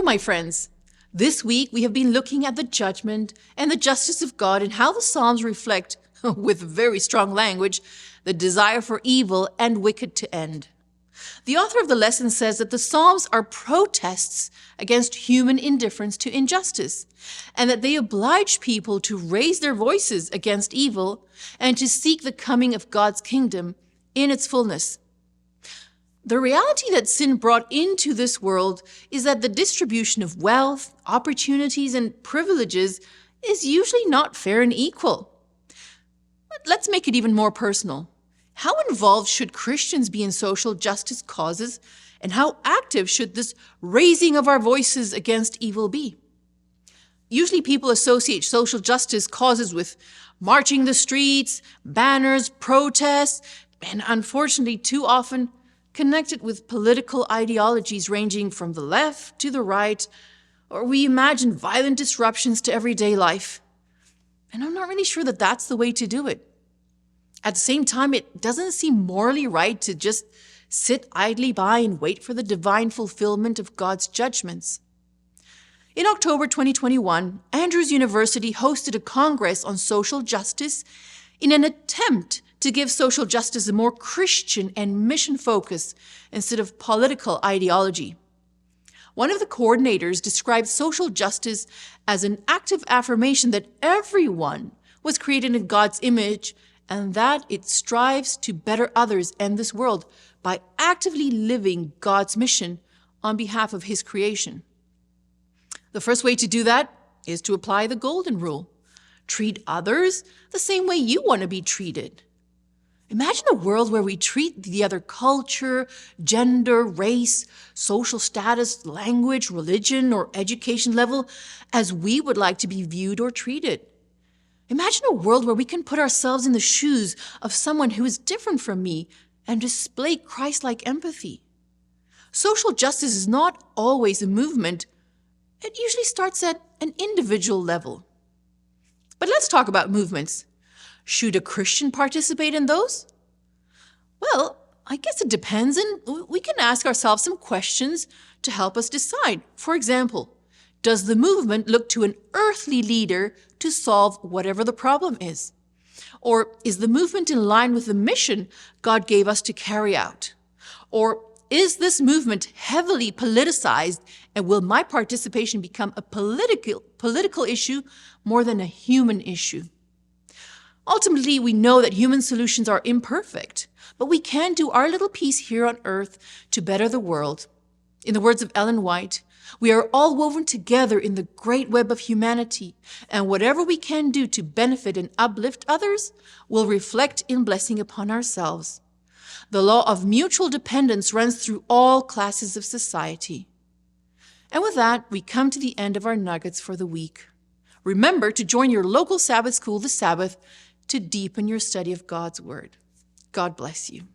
So, my friends, this week we have been looking at the judgment and the justice of God and how the Psalms reflect, with very strong language, the desire for evil and wicked to end. The author of the lesson says that the Psalms are protests against human indifference to injustice, and that they oblige people to raise their voices against evil and to seek the coming of God's kingdom in its fullness. The reality that sin brought into this world is that the distribution of wealth, opportunities, and privileges is usually not fair and equal. But let's make it even more personal. How involved should Christians be in social justice causes, and how active should this raising of our voices against evil be? Usually people associate social justice causes with marching the streets, banners, protests, and unfortunately too often connected with political ideologies ranging from the left to the right, or we imagine violent disruptions to everyday life. And I'm not really sure that that's the way to do it. At the same time, it doesn't seem morally right to just sit idly by and wait for the divine fulfillment of God's judgments. In October 2021, Andrews University hosted a congress on social justice in an attempt to give social justice a more Christian and mission focus instead of political ideology. One of the coordinators described social justice as an active affirmation that everyone was created in God's image and that it strives to better others and this world by actively living God's mission on behalf of His creation. The first way to do that is to apply the golden rule. Treat others the same way you want to be treated. Imagine a world where we treat the other culture, gender, race, social status, language, religion, or education level as we would like to be viewed or treated. Imagine a world where we can put ourselves in the shoes of someone who is different from me and display Christ-like empathy. Social justice is not always a movement. It usually starts at an individual level. But let's talk about movements. Should a Christian participate in those? Well, I guess it depends, and we can ask ourselves some questions to help us decide. For example, does the movement look to an earthly leader to solve whatever the problem is? Or is the movement in line with the mission God gave us to carry out? Or is this movement heavily politicized, and will my participation become a political issue more than a human issue? Ultimately, we know that human solutions are imperfect, but we can do our little piece here on earth to better the world. In the words of Ellen White, we are all woven together in the great web of humanity, and whatever we can do to benefit and uplift others will reflect in blessing upon ourselves. The law of mutual dependence runs through all classes of society. And with that, we come to the end of our nuggets for the week. Remember to join your local Sabbath school this Sabbath to deepen your study of God's Word. God bless you.